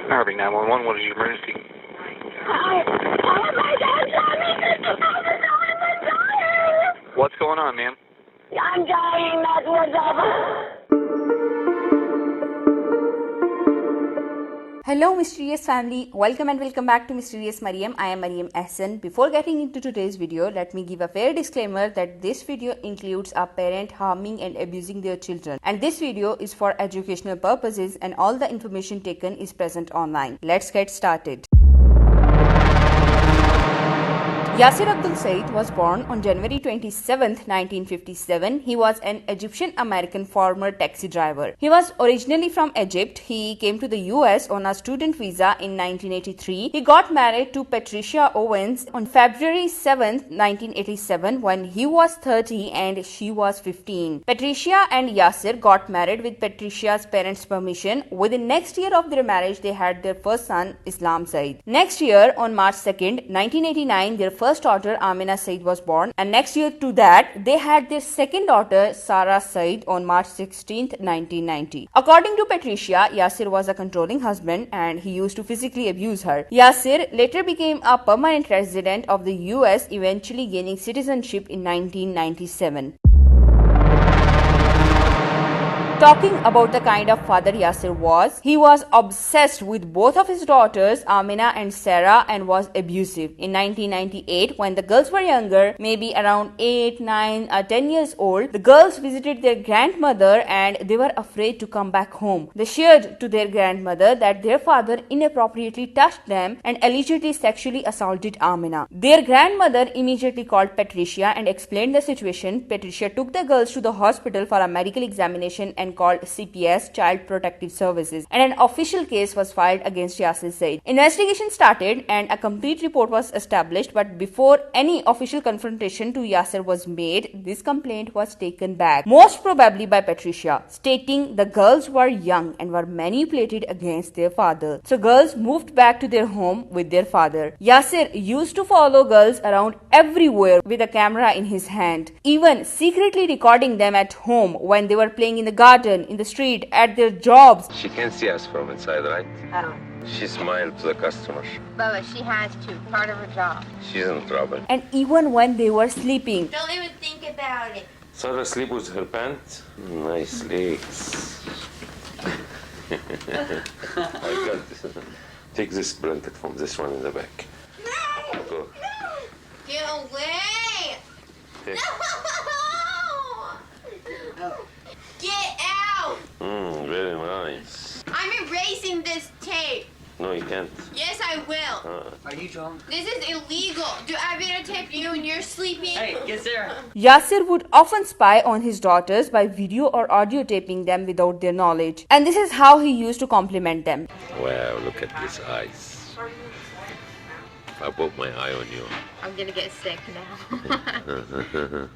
Harvey 911, what is your emergency? My dad shot me because I'm dying. What's going on, ma'am? I'm dying, that's what's up. Hello mysterious family, welcome and welcome back to Mysterious Mariam. I am Mariam Ahsan. Before getting into today's video, let me give a fair disclaimer that this video includes a parent harming and abusing their children. And this video is for educational purposes and all the information taken is present online. Let's get started. Yasir Abdul Said was born on January 27, 1957. He was an Egyptian-American former taxi driver. He was originally from Egypt. He came to the US on a student visa in 1983. He got married to Patricia Owens on February 7, 1987 when he was 30 and she was 15. Patricia and Yasir got married with Patricia's parents' permission. Within next year of their marriage, they had their first son, Islam Said. Next year, on March 2, 1989, their first daughter Amina Said was born, and next year to that they had their second daughter Sarah Said on March 16, 1990. According to Patricia, Yasir was a controlling husband and he used to physically abuse her. Yasir later became a permanent resident of the US, eventually gaining citizenship in 1997. Talking about the kind of father Yasir was, he was obsessed with both of his daughters, Amina and Sarah, and was abusive. In 1998, when the girls were younger, maybe around 8, 9 or 10 years old, the girls visited their grandmother and they were afraid to come back home. They shared to their grandmother that their father inappropriately touched them and allegedly sexually assaulted Amina. Their grandmother immediately called Patricia and explained the situation. Patricia took the girls to the hospital for a medical examination and called CPS, Child Protective Services, and an official case was filed against Yasir Said. Investigation started and a complete report was established, but before any official confrontation to Yasir was made, this complaint was taken back, most probably by Patricia, stating the girls were young and were manipulated against their father. So girls moved back to their home with their father. Yasir used to follow girls around everywhere with a camera in his hand, even secretly recording them at home when they were playing in the garden, in the street, at their jobs. She can see us from inside, right? Oh. She smiled to the customer. Bubba, she has to. Part of her job. She's in trouble. And even when they were sleeping. Don't even think about it. Sarah sleep with her pants. Nice legs. I got this. Take this blanket from this one in the back. No! Go. No! Get away! Take. No! Get out! Very nice. I'm erasing this tape. No, you can't. Yes, I will. Are you drunk? This is illegal. Do I videotape you and you're sleeping? Hey, Yaser. Yasir would often spy on his daughters by video or audio taping them without their knowledge. And this is how he used to compliment them. Wow, look at these eyes. If I put my eye on you. I'm gonna get sick now.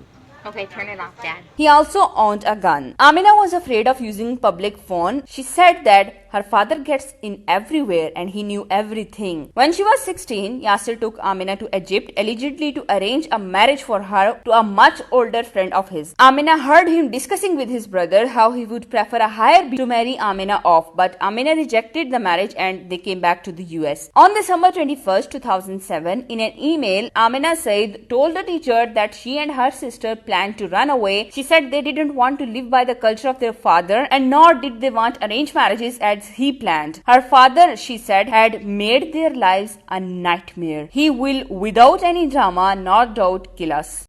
Okay, turn it off, Dad. He also owned a gun. Amina was afraid of using public phone. She said that her father gets in everywhere and he knew everything. When she was 16, Yasir took Amina to Egypt, allegedly to arrange a marriage for her to a much older friend of his. Amina heard him discussing with his brother how he would prefer a higher bid to marry Amina off, but Amina rejected the marriage and they came back to the US. On December 21st, 2007, in an email, Amina Said told the teacher that she and her sister planned to run away. She said they didn't want to live by the culture of their father and nor did they want arranged marriages as he planned. Her father, she said, had made their lives a nightmare. He will, without any drama, no doubt kill us.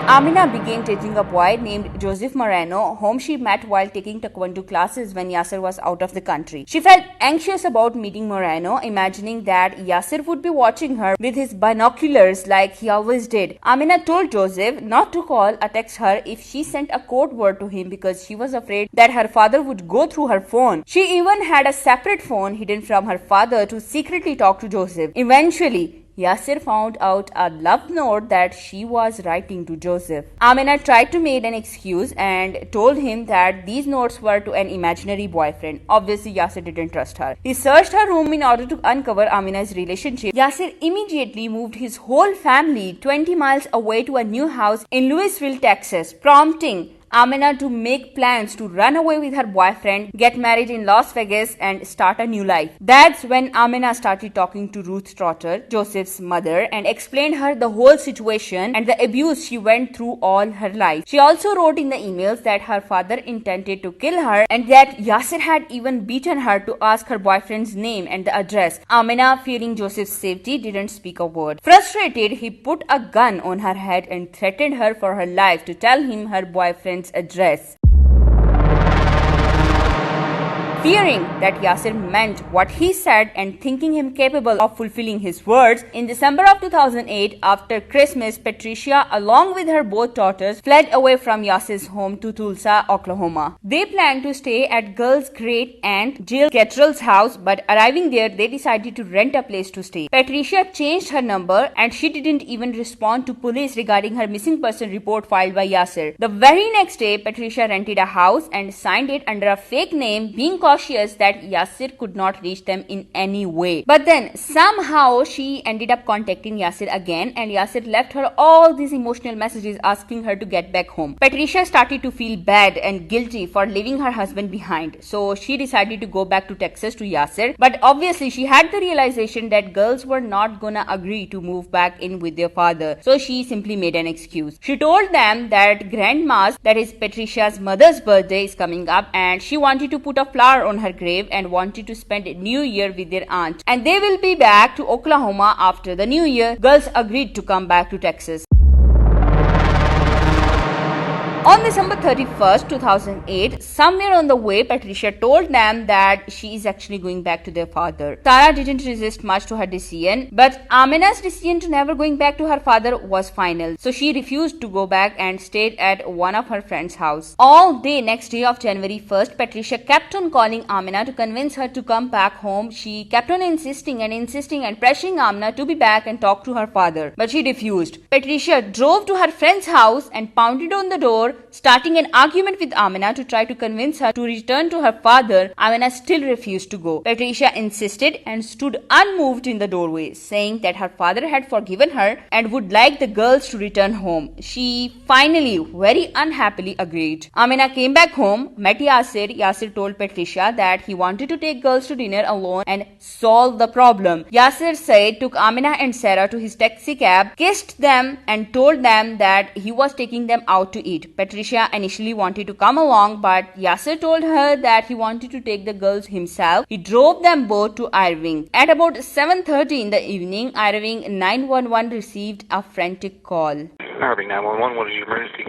Amina began dating a boy named Joseph Moreno, whom she met while taking Taekwondo classes when Yasir was out of the country. She felt anxious about meeting Moreno, imagining that Yasir would be watching her with his binoculars like he always did. Amina told Joseph not to call or text her if she sent a code word to him because she was afraid that her father would go through her phone. She even had a separate phone hidden from her father to secretly talk to Joseph. Eventually, Yasir found out a love note that she was writing to Joseph. Amina tried to make an excuse and told him that these notes were to an imaginary boyfriend. Obviously, Yasir didn't trust her. He searched her room in order to uncover Amina's relationship. Yasir immediately moved his whole family 20 miles away to a new house in Louisville, Texas, prompting Amina to make plans to run away with her boyfriend, get married in Las Vegas, and start a new life. That's when Amina started talking to Ruth Trotter, Joseph's mother, and explained her the whole situation and the abuse she went through all her life. She also wrote in the emails that her father intended to kill her and that Yaser had even beaten her to ask her boyfriend's name and the address. Amina, fearing Joseph's safety, didn't speak a word. Frustrated, he put a gun on her head and threatened her for her life to tell him her boyfriend's address. Fearing that Yasir meant what he said and thinking him capable of fulfilling his words, in December of 2008, after Christmas, Patricia, along with her both daughters, fled away from Yasir's home to Tulsa, Oklahoma. They planned to stay at girl's great aunt Jill Gettrell's house, but arriving there, they decided to rent a place to stay. Patricia changed her number and she didn't even respond to police regarding her missing person report filed by Yasir. The very next day, Patricia rented a house and signed it under a fake name, being cautious that Yasir could not reach them in any way. But then somehow she ended up contacting Yasir again, and Yasir left her all these emotional messages asking her to get back home. Patricia started to feel bad and guilty for leaving her husband behind, so she decided to go back to Texas to Yasir. But obviously she had the realization that girls were not gonna agree to move back in with their father, so she simply made an excuse. She told them that grandma's, that is Patricia's mother's birthday, is coming up and she wanted to put a flower on her grave and wanted to spend New Year with their aunt, and they will be back to Oklahoma after the New Year. Girls agreed to come back to Texas. On December 31st, 2008, somewhere on the way, Patricia told them that she is actually going back to their father. Sarah didn't resist much to her decision, but Amina's decision to never going back to her father was final. So she refused to go back and stayed at one of her friend's house. All day next day of January 1st, Patricia kept on calling Amina to convince her to come back home. She kept on insisting and pressuring Amina to be back and talk to her father, but she refused. Patricia drove to her friend's house and pounded on the door, starting an argument with Amina to try to convince her to return to her father. Amina still refused to go. Patricia insisted and stood unmoved in the doorway, saying that her father had forgiven her and would like the girls to return home. She finally, very unhappily, agreed. Amina came back home, met Yaser. Yaser told Patricia that he wanted to take girls to dinner alone and solve the problem. Yaser said took Amina and Sarah to his taxi cab, kissed them and told them that he was taking them out to eat. Patricia initially wanted to come along, but Yaser told her that he wanted to take the girls himself. He drove them both to Irving. At about 7:30 in the evening, Irving 911 received a frantic call. Irving 911, what is your emergency?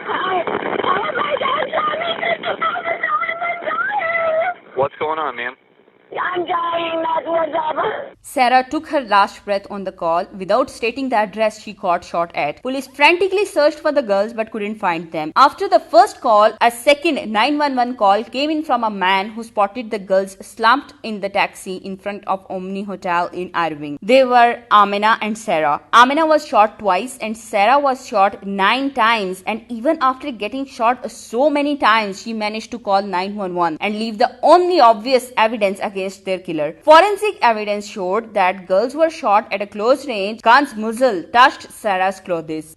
Oh my God, What's going on, ma'am? I'm dying, that's what's up. Sarah took her last breath on the call. Without stating the address she got shot at, police frantically searched for the girls but couldn't find them. After the first call, a second 911 call came in from a man who spotted the girls slumped in the taxi in front of Omni Hotel in Irving. They were Amina and Sarah. Amina was shot twice and Sarah was shot 9 times, and even after getting shot so many times, she managed to call 911 and leave the only obvious evidence against their killer. Forensic evidence showed that girls were shot at a close range. Gun's muzzle touched Sarah's clothes.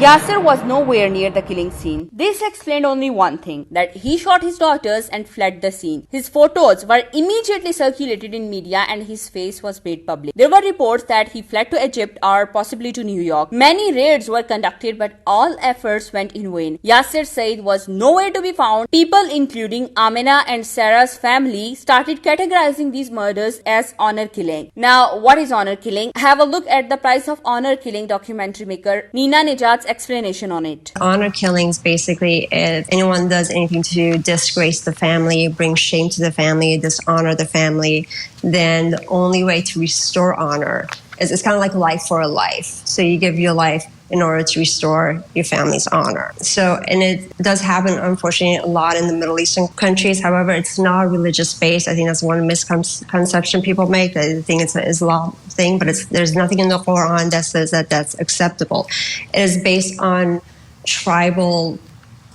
Yaser was nowhere near the killing scene. This explained only one thing, that he shot his daughters and fled the scene. His photos were immediately circulated in media and his face was made public. There were reports that he fled to Egypt or possibly to New York. Many raids were conducted, but all efforts went in vain. Yaser Said was nowhere to be found. People including Amina and Sarah's family started categorizing these murders as honor killing. Now, what is honor killing? Have a look at the Price of Honor Killing documentary maker Nina Nejat's explanation on it. Honor killings basically, if anyone does anything to disgrace the family, bring shame to the family, dishonor the family, then the only way to restore honor is it's kind of like life for a life. So you give your life in order to restore your family's honor. So, and it does happen, unfortunately, a lot in the Middle Eastern countries. However, it's not religious based. I think that's one misconception people make. They think it's an Islam thing, but there's nothing in the Quran that says that that's acceptable. It is based on tribal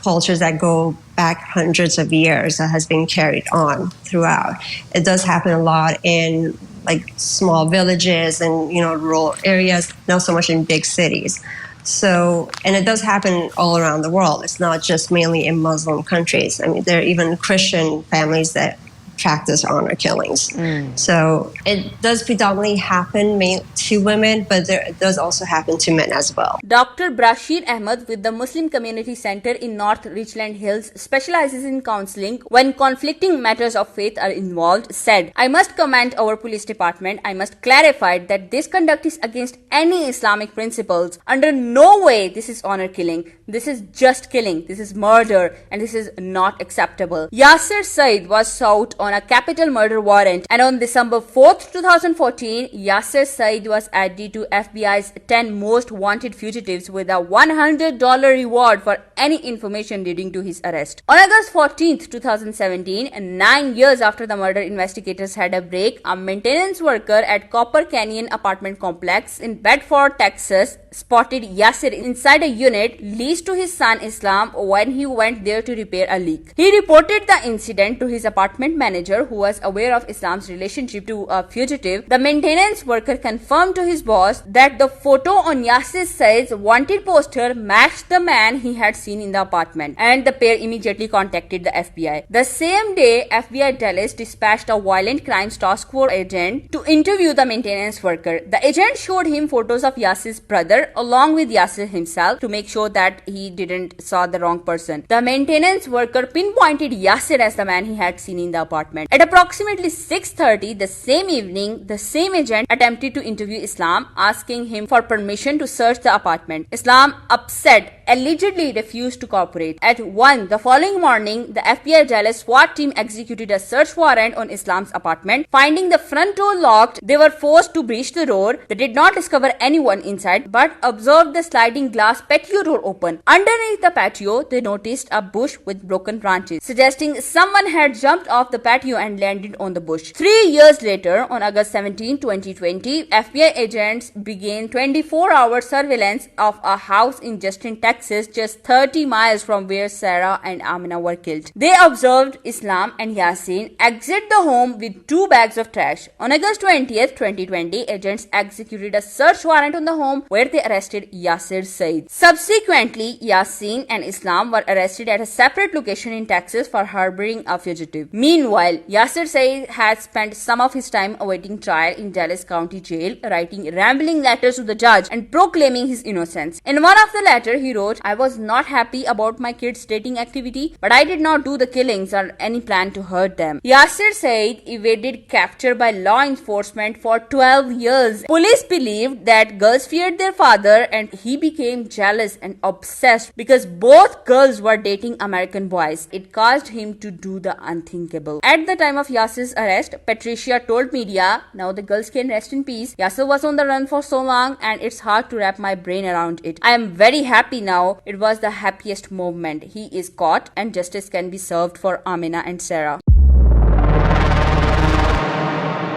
cultures that go back hundreds of years that has been carried on throughout. It does happen a lot in like small villages and rural areas, not so much in big cities. So, and it does happen all around the world. It's not just mainly in Muslim countries. I mean, there are even Christian families that practice honor killings. So it does predominantly happen to women, but it does also happen to men as well. Dr. Brashir Ahmed with the Muslim Community Center in North Richland Hills specializes in counseling when conflicting matters of faith are involved, said, "I must commend our police department. I must clarify that this conduct is against any Islamic principles. Under no way this is honor killing. This is just killing. This is murder, and this is not acceptable." Yaser Said was sought on a capital murder warrant, and on December 4th, 2014, Yaser Said was added to FBI's 10 most wanted fugitives with a $100 reward for any information leading to his arrest. On August 14th, 2017, 9 years after the murder, investigators had a break. A maintenance worker at Copper Canyon apartment complex in Bedford, Texas, spotted Yasir inside a unit leased to his son Islam when he went there to repair a leak. He reported the incident to his apartment manager, who was aware of Islam's relationship to a fugitive. The maintenance worker confirmed to his boss that the photo on Yasir Said's wanted poster matched the man he had seen in the apartment, and the pair immediately contacted the FBI. The same day, FBI Dallas dispatched a violent crimes task force agent to interview the maintenance worker. The agent showed him photos of Yasir's brother along with Yasir himself to make sure that he didn't saw the wrong person. The maintenance worker pinpointed Yasir as the man he had seen in the apartment. At approximately 6:30 the same evening, the same agent attempted to interview Islam, asking him for permission to search the apartment. Islam, upset, allegedly refused to cooperate. At 1 the following morning, the FBI Dallas SWAT team executed a search warrant on Islam's apartment. Finding the front door locked, they were forced to breach the door. They did not discover anyone inside, but observed the sliding glass patio door open. Underneath the patio, they noticed a bush with broken branches, suggesting someone had jumped off the patio and landed on the bush. 3 years later, on August 17, 2020, FBI agents began 24-hour surveillance of a house in Justin, Texas, just 30 miles from where Sarah and Amina were killed. They observed Islam and Yasin exit the home with 2 bags of trash. On August 20th, 2020, agents executed a search warrant on the home where they arrested Yaser Said. Subsequently, Yasin and Islam were arrested at a separate location in Texas for harboring a fugitive. Meanwhile, Yaser Said had spent some of his time awaiting trial in Dallas County Jail, writing rambling letters to the judge and proclaiming his innocence. In one of the letters, he wrote, "I was not happy about my kids' dating activity, but I did not do the killings or any plan to hurt them." Yaser Said evaded capture by law enforcement for 12 years. Police believed that girls feared their father, and he became jealous and obsessed because both girls were dating American boys. It caused him to do the unthinkable. At the time of Yasir's arrest, Patricia told media, "Now the girls can rest in peace. Yasir was on the run for so long, and it's hard to wrap my brain around it. I am very happy now. It was the happiest moment. He is caught, and justice can be served for Amina and Sarah."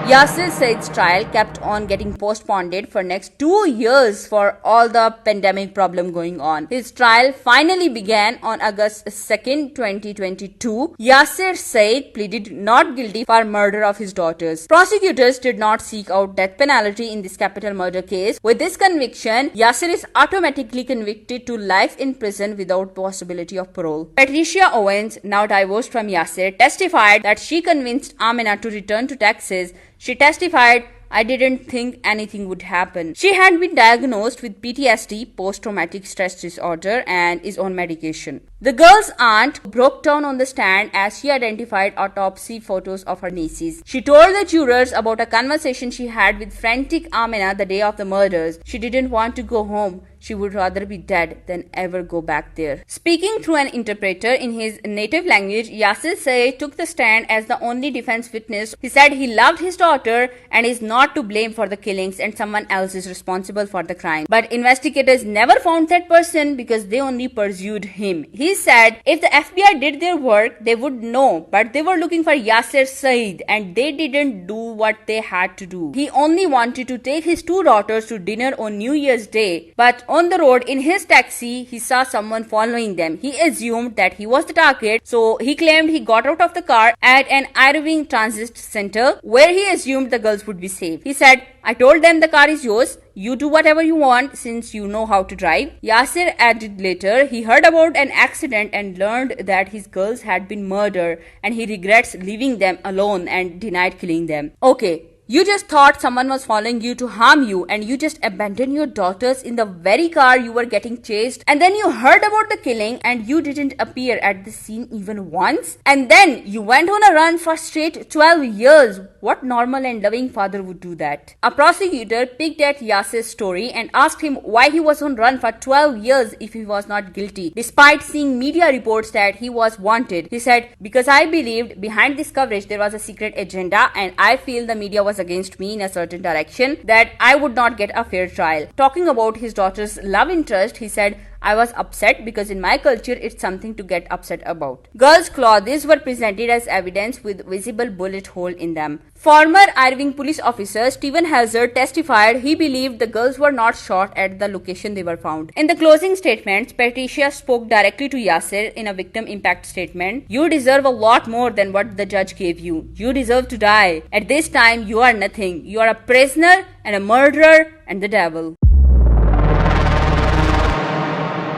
Yasir Said's trial kept on getting postponed for next 2 years for all the pandemic problem going on. His trial finally began on August 2nd, 2022. Yasir Said pleaded not guilty for murder of his daughters. Prosecutors did not seek out death penalty in this capital murder case. With this conviction, Yasir is automatically convicted to life in prison without possibility of parole. Patricia Owens, now divorced from Yasir, testified that she convinced Amina to return to Texas. She testified, "I didn't think anything would happen." She had been diagnosed with PTSD, post-traumatic stress disorder, and is on medication. The girl's aunt broke down on the stand as she identified autopsy photos of her nieces. She told the jurors about a conversation she had with frantic Amina the day of the murders. She didn't want to go home. She would rather be dead than ever go back there. Speaking through an interpreter in his native language, Yasir Said took the stand as the only defense witness. He said he loved his daughter and is not to blame for the killings, and someone else is responsible for the crime. But investigators never found that person because they only pursued him. He said if the FBI did their work, they would know, but they were looking for Yasir Said and they didn't do what they had to do. He only wanted to take his 2 daughters to dinner on New Year's Day, but on the road in his taxi, he saw someone following them. He assumed that he was the target, so he claimed he got out of the car at an Irving Transit Center where he assumed the girls would be safe. He said, "I told them the car is yours. You do whatever you want since you know how to drive. Yasir added later he heard about an accident and learned that his girls had been murdered and he regrets leaving them alone and denied killing them. Okay. You just thought someone was following you to harm you and you just abandoned your daughters in the very car you were getting chased, and then you heard about the killing and you didn't appear at the scene even once, and then you went on a run for straight 12 years. What normal and loving father would do that? A prosecutor picked at Yasir's story and asked him why he was on run for 12 years if he was not guilty, despite seeing media reports that he was wanted. He said, because I believed behind this coverage there was a secret agenda and I feel the media was against me in a certain direction, that I would not get a fair trial. Talking about his daughter's love interest, he said, I was upset because in my culture it's something to get upset about. Girls' clothes were presented as evidence with visible bullet hole in them. Former Irving police officer Stephen Yaser testified he believed the girls were not shot at the location they were found. In the closing statements, Patricia spoke directly to Yasir in a victim impact statement. You deserve a lot more than what the judge gave you. You deserve to die. At this time, you are nothing. You are a prisoner and a murderer and the devil.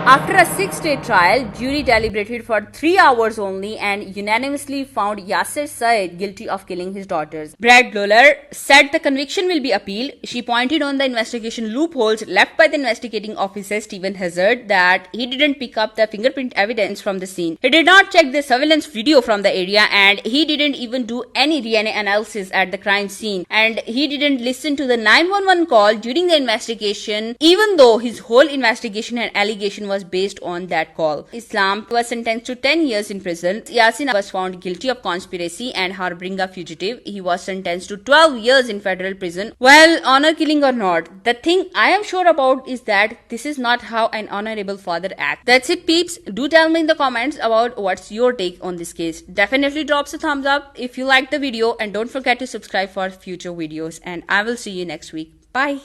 After a 6-day trial, jury deliberated for 3 hours only and unanimously found Yasir Saeed guilty of killing his daughters. Brad Lawler said the conviction will be appealed. She pointed on the investigation loopholes left by the investigating officer Stephen Yaser, that he didn't pick up the fingerprint evidence from the scene. He did not check the surveillance video from the area and he didn't even do any DNA analysis at the crime scene, and he didn't listen to the 911 call during the investigation, even though his whole investigation and allegation was based on that call. Islam was sentenced to 10 years in prison. Yasir was found guilty of conspiracy and harboring a fugitive. He was sentenced to 12 years in federal prison. Well, honor killing or not, the thing I am sure about is that this is not how an honorable father acts. That's it, peeps. Do tell me in the comments about what's your take on this case. Definitely drops a thumbs up if you liked the video and don't forget to subscribe for future videos, and I will see you next week. Bye.